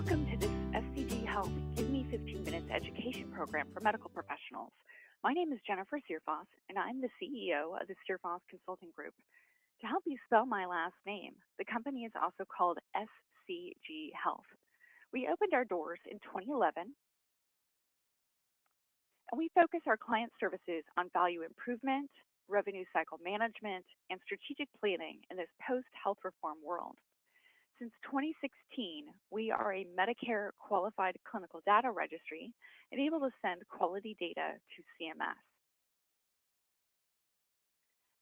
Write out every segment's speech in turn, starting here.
Welcome to this SCG Health Gimme 15 Minutes education program for medical professionals. My name is Jennifer Searfoss, and I'm the CEO of the Searfoss Consulting Group. To help you spell my last name, the company is also called SCG Health. We opened our doors in 2011, and we focus our client services on value improvement, revenue cycle management, and strategic planning in this post-health reform world. Since 2016, we are a Medicare qualified clinical data registry and able to send quality data to CMS.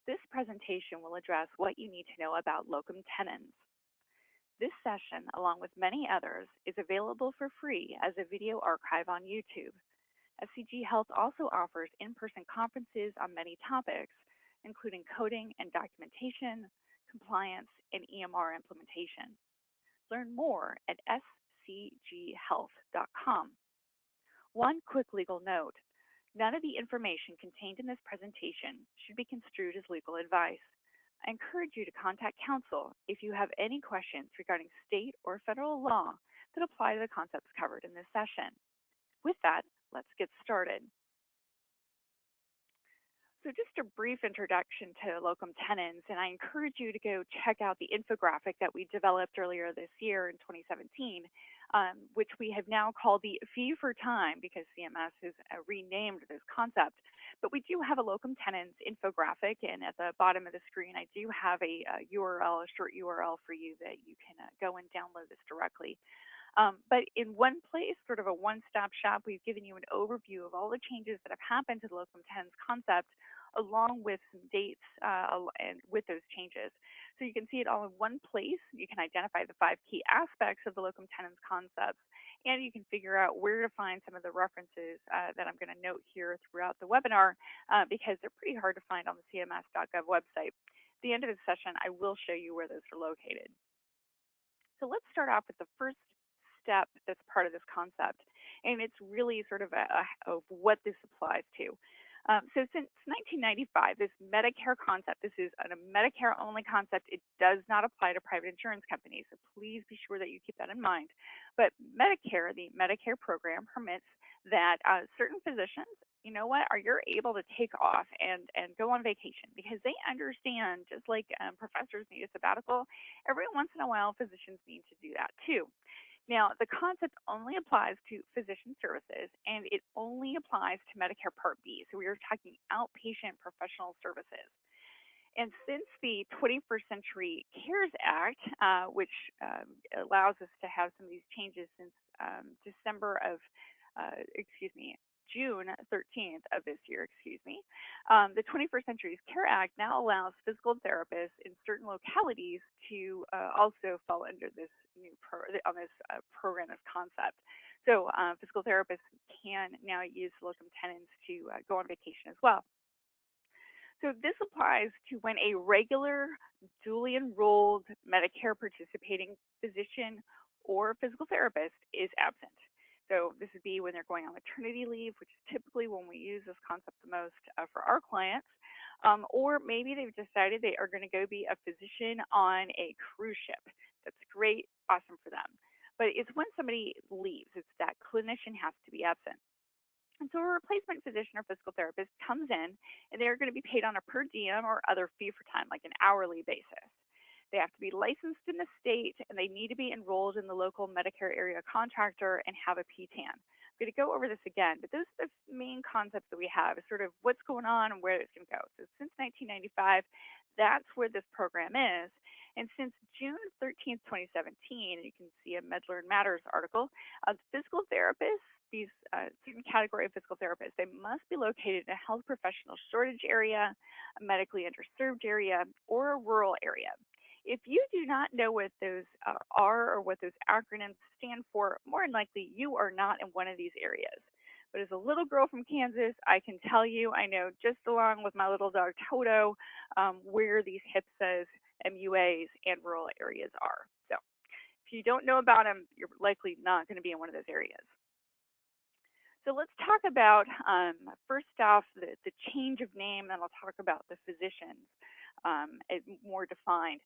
This presentation will address what you need to know about locum tenens. This session, along with many others, is available for free as a video archive on YouTube. SCG Health also offers in-person conferences on many topics, including coding and documentation, compliance, and EMR implementation. Learn more at scghealth.com. One quick legal note: none of the information contained in this presentation should be construed as legal advice. I encourage you to contact counsel if you have any questions regarding state or federal law that apply to the concepts covered in this session. With that, let's get started. So just a brief introduction to locum tenens, and I encourage you to go check out the infographic that we developed earlier this year in 2017, which we have now called the fee for time because CMS has renamed this concept. But we do have a locum tenens infographic, and at the bottom of the screen, I do have a URL, a short URL for you that you can go and download this directly. But in one place, sort of a one-stop shop, we've given you an overview of all the changes that have happened to the locum tenens concept, along with some dates and with those changes. So you can see it all in one place. You can identify the 5 key aspects of the locum tenens concepts, and you can figure out where to find some of the references that I'm going to note here throughout the webinar because they're pretty hard to find on the cms.gov website. At the end of the session, I will show you where those are located. So let's start off with the first step that's part of this concept, and it's really sort of of what this applies to. So since 1995, this Medicare concept, this is a Medicare-only concept. It does not apply to private insurance companies, so please be sure that you keep that in mind. But Medicare, the Medicare program, permits that certain physicians, you know what, you're able to take off and go on vacation because they understand, just like professors need a sabbatical, every once in a while physicians need to do that too. Now, the concept only applies to physician services, and it only applies to Medicare Part B. So we are talking outpatient professional services. And since the 21st Century CARES Act, which allows us to have some of these changes since June 13th of this year, the 21st Century CARES Act now allows physical therapists in certain localities to also fall under this new program, this concept. So physical therapists can now use locum tenens to go on vacation as well. So this applies to when a regular, duly enrolled Medicare participating physician or physical therapist is absent. So this would be when they're going on maternity leave, which is typically when we use this concept the most for our clients, or maybe they've decided they are going to go be a physician on a cruise ship. That's great, awesome for them. But it's when somebody leaves, it's that clinician has to be absent. And so a replacement physician or physical therapist comes in, and they're going to be paid on a per diem or other fee for time, like an hourly basis. They have to be licensed in the state, and they need to be enrolled in the local Medicare area contractor and have a PTAN. I'm going to go over this again, but those are the main concepts that we have, is sort of what's going on and where it's going to go. So since 1995, that's where this program is. And since June 13th, 2017, you can see a Medler and Matters article, physical therapists, these certain category of physical therapists, they must be located in a health professional shortage area, a medically underserved area, or a rural area. If you do not know what those are or what those acronyms stand for, more than likely you are not in one of these areas. But as a little girl from Kansas, I can tell you, I know just along with my little dog Toto, where these HIPSAs, MUAs, and rural areas are. So if you don't know about them, you're likely not going to be in one of those areas. So let's talk about, first off, the change of name, and I'll talk about the physicians more defined.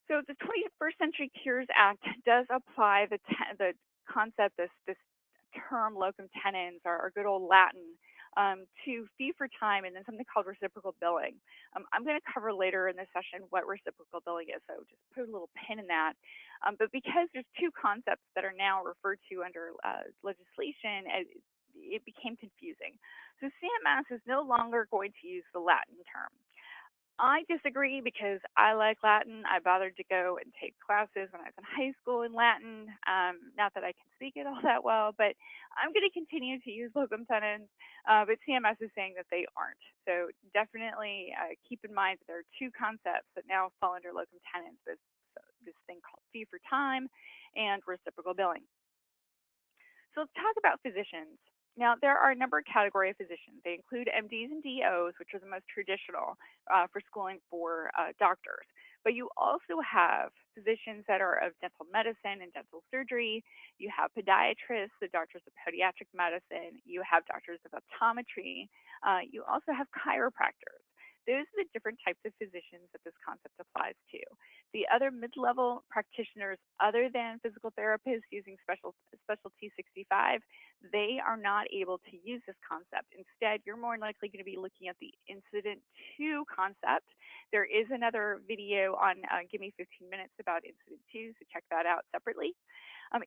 So the 21st Century Cures Act does apply the concept, this term locum tenens, or good old Latin, to fee for time, and then something called reciprocal billing. I'm going to cover later in this session what reciprocal billing is, so just put a little pin in that. But because there's two concepts that are now referred to under legislation, it became confusing. So CMS is no longer going to use the Latin term. I disagree because I like Latin. I bothered to go and take classes when I was in high school in Latin. Not that I can speak it all that well, but I'm going to continue to use locum tenens. But CMS is saying that they aren't. So definitely keep in mind that there are two concepts that now fall under locum tenens: this thing called fee for time and reciprocal billing. So let's talk about physicians. Now, there are a number of category of physicians. They include MDs and DOs, which are the most traditional for schooling for doctors. But you also have physicians that are of dental medicine and dental surgery. You have podiatrists, the doctors of pediatric medicine. You have doctors of optometry. You also have chiropractors. Those are the different types of physicians that this concept applies to. The other mid-level practitioners, other than physical therapists using specialty 65, they are not able to use this concept. Instead, you're more likely going to be looking at the incident 2 concept. There is another video on Gimme 15 Minutes about incident 2, so check that out separately.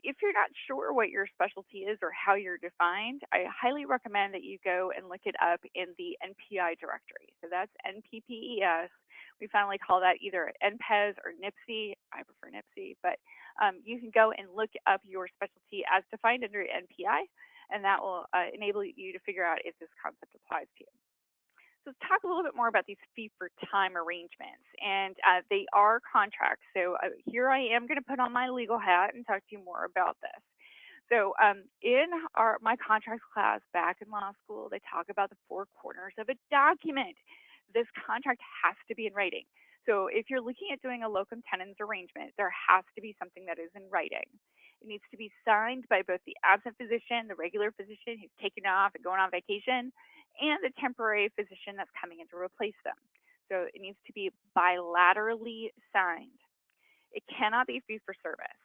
If you're not sure what your specialty is or how you're defined, I highly recommend that you go and look it up in the NPI directory. So that's NPPES. We finally call that either NPES or NIPSI. I prefer NIPSI, but you can go and look up your specialty as defined under NPI, and that will enable you to figure out if this concept applies to you. So let's talk a little bit more about these fee-for-time arrangements, and they are contracts. So here I am going to put on my legal hat and talk to you more about this. So in my contracts class back in law school, they talk about the four corners of a document. This contract has to be in writing. So if you're looking at doing a locum tenens arrangement, there has to be something that is in writing. It needs to be signed by both the absent physician, the regular physician who's taken off and going on vacation, and the temporary physician that's coming in to replace them. So it needs to be bilaterally signed. It cannot be fee for service.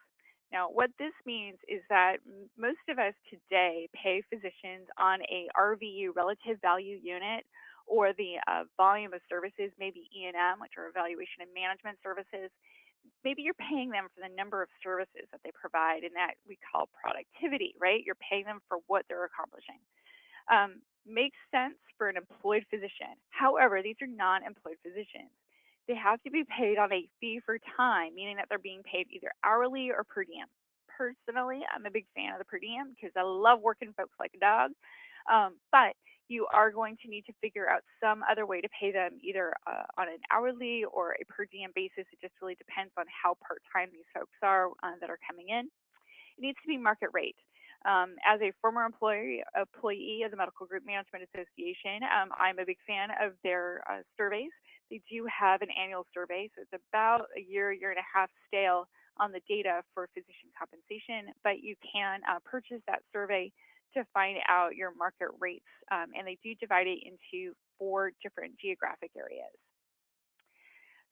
Now, what this means is that most of us today pay physicians on a RVU, relative value unit, or the volume of services, maybe E&M, which are evaluation and management services. Maybe you're paying them for the number of services that they provide, and that we call productivity, right? You're paying them for what they're accomplishing. Makes sense for an employed physician. However, these are non-employed physicians. They have to be paid on a fee for time, meaning that they're being paid either hourly or per diem. Personally, I'm a big fan of the per diem because I love working folks like a dog. But you are going to need to figure out some other way to pay them, either on an hourly or a per diem basis. It just really depends on how part-time these folks are that are coming in. It needs to be market rate. As a former employee of the Medical Group Management Association, I'm a big fan of their surveys. They do have an annual survey, so it's about a year and a half stale on the data for physician compensation, but you can purchase that survey to find out your market rates, and they do divide it into 4 different geographic areas.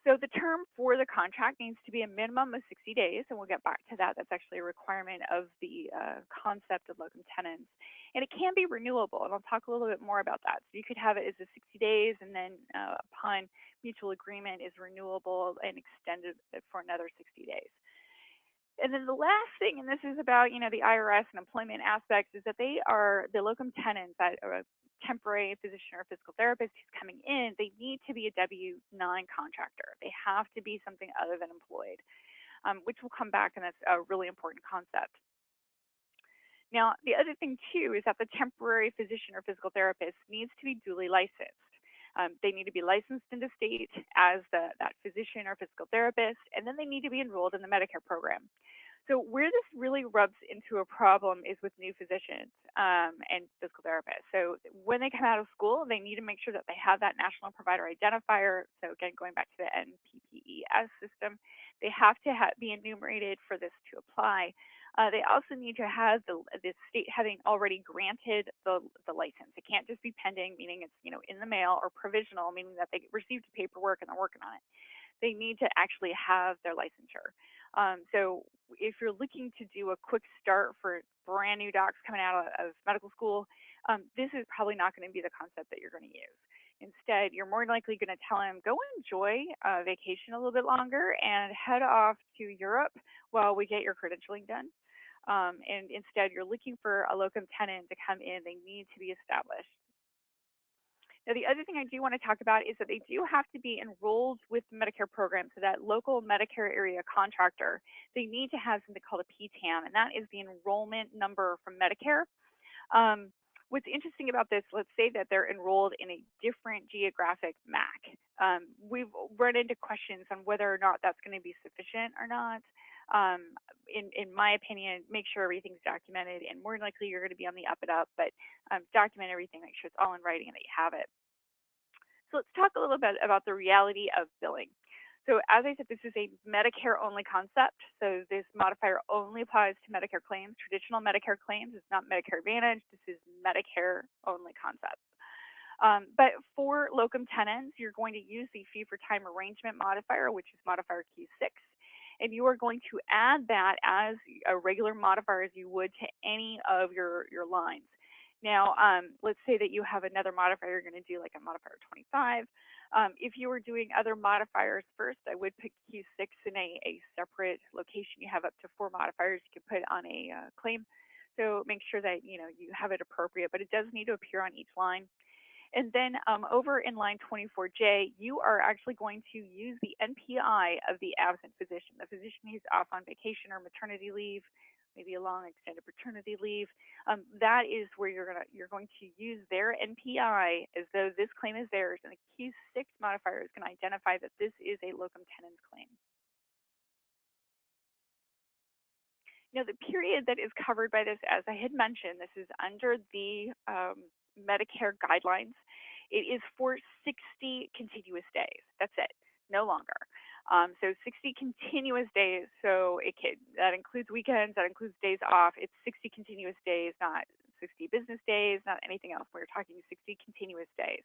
So the term for the contract needs to be a minimum of 60 days, and we'll get back to that. That's actually a requirement of the concept of locum tenens. And it can be renewable, and I'll talk a little bit more about that. So you could have it as a 60 days, and then upon mutual agreement is renewable and extended for another 60 days. And then the last thing, and this is about, the IRS and employment aspects, is that they are the locum tenens, that are a temporary physician or physical therapist who's coming in. They need to be a W-9 contractor. They have to be something other than employed, which will come back, and that's a really important concept. Now, the other thing, too, is that the temporary physician or physical therapist needs to be duly licensed. They need to be licensed in the state as that physician or physical therapist, and then they need to be enrolled in the Medicare program. So where this really rubs into a problem is with new physicians and physical therapists. So when they come out of school, they need to make sure that they have that national provider identifier. So again, going back to the NPPES system, they have to be enumerated for this to apply. They also need to have the state having already granted the license. It can't just be pending, meaning it's in the mail, or provisional, meaning that they received the paperwork and they're working on it. they need to actually have their licensure. So if you're looking to do a quick start for brand new docs coming out of medical school, this is probably not going to be the concept that you're going to use. Instead, you're more likely going to tell them, go enjoy vacation a little bit longer and head off to Europe while we get your credentialing done. And instead, you're looking for a locum tenens to come in. They need to be established. Now, the other thing I do want to talk about is that they do have to be enrolled with the Medicare program. So that local Medicare area contractor, they need to have something called a PTAM, and that is the enrollment number from Medicare. What's interesting about this, let's say that they're enrolled in a different geographic MAC. We've run into questions on whether or not that's going to be sufficient or not. In my opinion, make sure everything's documented, and more likely you're going to be on the up and up, but document everything, make sure it's all in writing and that you have it. So let's talk a little bit about the reality of billing. So as I said, this is a Medicare-only concept. So this modifier only applies to Medicare claims, traditional Medicare claims. It's not Medicare Advantage. This is Medicare-only concept. But for locum tenens, you're going to use the fee-for-time arrangement modifier, which is modifier Q6. And you are going to add that as a regular modifier as you would to any of your lines. Now, let's say that you have another modifier you're going to do, like a modifier 25. If you were doing other modifiers first, I would put Q6 in a separate location. You have up to 4 modifiers you can put on a claim. So make sure that you have it appropriate, but it does need to appear on each line. And then over in line 24J, you are actually going to use the NPI of the absent physician, the physician who's off on vacation or maternity leave, maybe a long extended paternity leave. That is where you're going to use their NPI as though this claim is theirs, and the Q6 modifier is going to identify that this is a locum tenens claim. Now, the period that is covered by this, as I had mentioned, this is under the Medicare guidelines. It is for 60 continuous days. That's it, no longer. So 60 continuous days. So that includes weekends, that includes days off. It's 60 continuous days, not 60 business days, not anything else. We're talking 60 continuous days.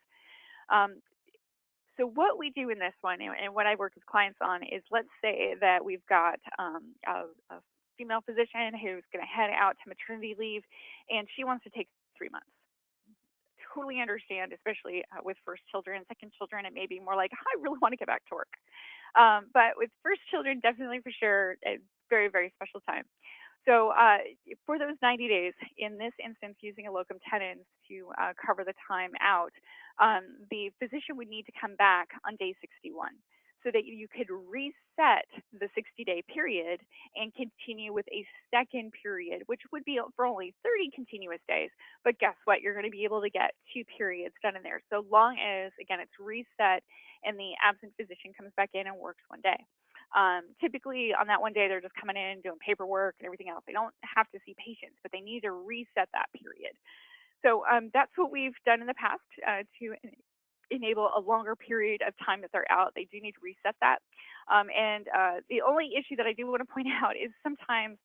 So what we do in this one, and what I work with clients on, is let's say that we've got a female physician who's going to head out to maternity leave, and she wants to take 3 months. Totally understand, especially with first children. Second children, it may be more like, I really want to get back to work. But with first children, definitely for sure, a very, very special time. So for those 90 days, in this instance, using a locum tenens to cover the time out, the physician would need to come back on day 61 so that you could reset the 60-day period and continue with a second period, which would be for only 30 continuous days. But guess what? You're going to be able to get 2 periods done in there, so long as, again, it's reset and the absent physician comes back in and works 1 day. Typically on that 1 day, they're just coming in, doing paperwork and everything else. They don't have to see patients, but they need to reset that period. So that's what we've done in the past to enable a longer period of time that they're out. They do need to reset that. And the only issue that I do want to point out is sometimes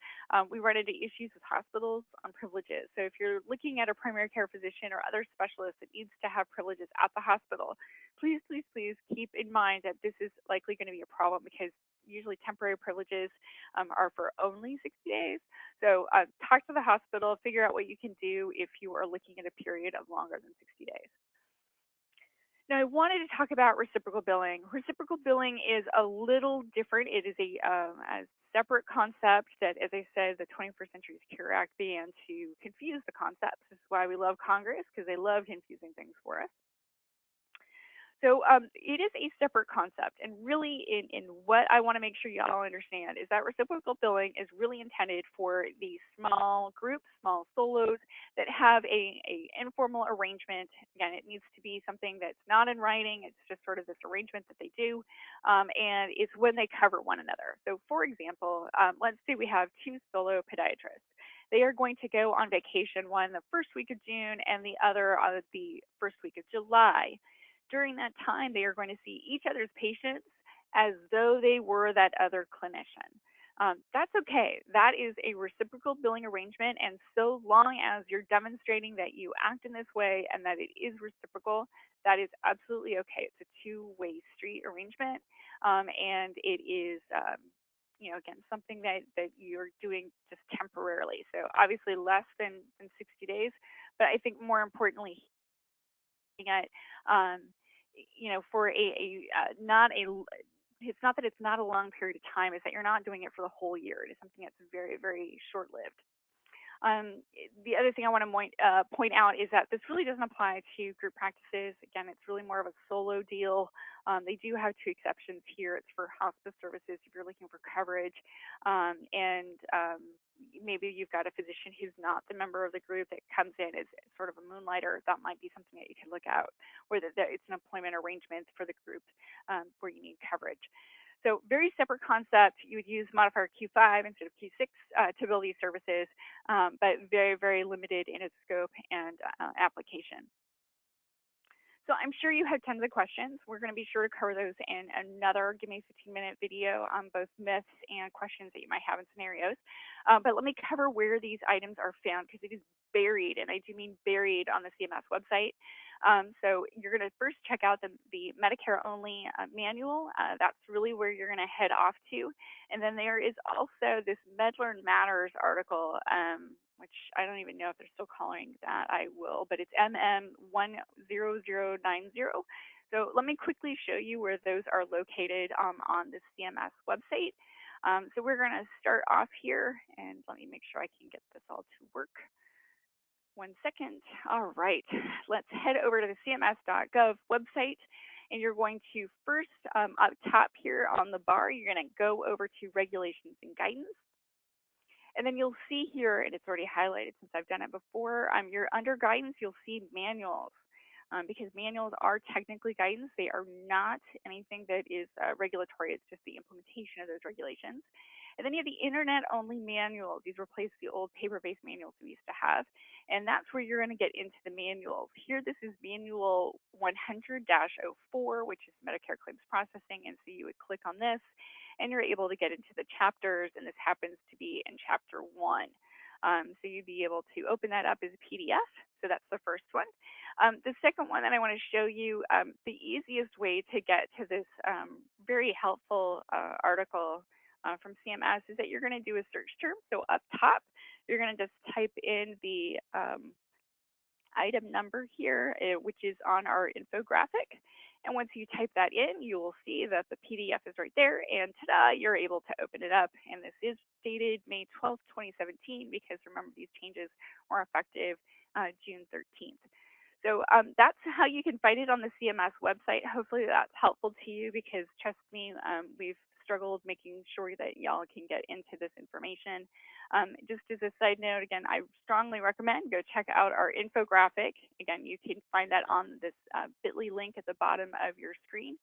we run into issues with hospitals on privileges. So if you're looking at a primary care physician or other specialist that needs to have privileges at the hospital, please, please, please keep in mind that this is likely going to be a problem, because usually temporary privileges are for only 60 days. So talk to the hospital, figure out what you can do if you are looking at a period of longer than 60 days. Now, I wanted to talk about reciprocal billing. Reciprocal billing is a little different. It is a separate concept that, as I said, the 21st Century Cure Act began to confuse the concepts. This is why we love Congress, because they love confusing things for us. So it is a separate concept, and really in what I want to make sure you all understand is that reciprocal billing is really intended for the small groups, small solos that have a informal arrangement. Again, it needs to be something that's not in writing. It's just sort of this arrangement that they do, and it's when they cover one another. So for example, let's say we have 2 solo podiatrists. They are going to go on vacation, one the first week of June and the other the first week of July. During that time, they are going to see each other's patients as though they were that other clinician. That's okay. That is a reciprocal billing arrangement, and so long as you're demonstrating that you act in this way and that it is reciprocal, that is absolutely okay. It's a two-way street arrangement, and it is, again, something that you're doing just temporarily. So obviously less than 60 days, but I think more importantly, at for not a it's not that it's not a long period of time, it's that you're not doing it for the whole year. It is something that's very, very short lived. The other thing I want to point out is that this really doesn't apply to group practices. Again, it's really more of a solo deal. They do have two exceptions here. It's for hospice services if you're looking for coverage, and maybe you've got a physician who's not the member of the group that comes in as sort of a moonlighter. That might be something that you can look out, where it's an employment arrangement for the group where you need coverage. So very separate concept. You would use modifier Q5 instead of Q6 to bill these services, but very, very limited in its scope and application. So I'm sure you have tons of questions. We're going to be sure to cover those in another Gimme 15-minute video on both myths and questions that you might have in scenarios. But let me cover where these items are found, because it is buried, and I do mean buried, on the CMS website. So you're going to first check out the Medicare only manual. That's really where you're going to head off to. And then there is also this MedLearn Matters article, which I don't even know if they're still calling that. I will, but it's MM10090. So let me quickly show you where those are located on the CMS website. So we're going to start off here, and let me make sure I can get this all to work. 1 second. All right, let's head over to the cms.gov website, and you're going to first, up top here on the bar, you're going to go over to regulations and guidance. And then you'll see here, and it's already highlighted since I've done it before, you're under guidance, you'll see manuals. Because manuals are technically guidance. They are not anything that is regulatory. It's just the implementation of those regulations. And then you have the internet-only manuals. These replace the old paper-based manuals we used to have. And that's where you're going to get into the manuals. Here, this is Manual 100-04, which is Medicare claims processing. And so you would click on this, and you're able to get into the chapters. And this happens to be in Chapter 1. So you'd be able to open that up as a PDF. So that's the first one. The second one that I want to show you, the easiest way to get to this very helpful article from CMS is that you're going to do a search term. So up top, you're going to just type in the item number here, which is on our infographic. And once you type that in, you will see that the PDF is right there, and ta-da, you're able to open it up. And this is dated May 12th, 2017, because remember, these changes were effective June 13th. So that's how you can find it on the CMS website. Hopefully that's helpful to you, because trust me, we've struggled making sure that y'all can get into this information. Just as a side note, again, I strongly recommend go check out our infographic. Again, you can find that on this bit.ly link at the bottom of your screen,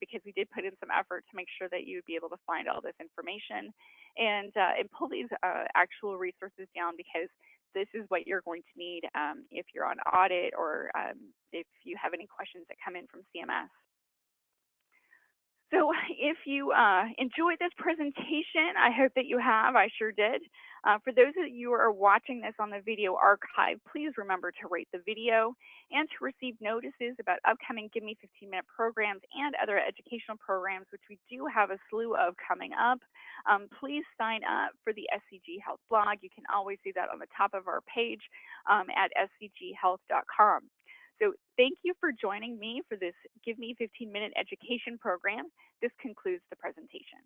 because we did put in some effort to make sure that you would be able to find all this information and pull these actual resources down, because this is what you're going to need if you're on audit, or if you have any questions that come in from CMS. So if you enjoyed this presentation, I hope that you have. I sure did. For those of you who are watching this on the video archive, please remember to rate the video and to receive notices about upcoming Gimme 15-minute programs and other educational programs, which we do have a slew of coming up. Please sign up for the SCG Health blog. You can always see that on the top of our page at scghealth.com. So thank you for joining me for this Give Me 15-minute education program. This concludes the presentation.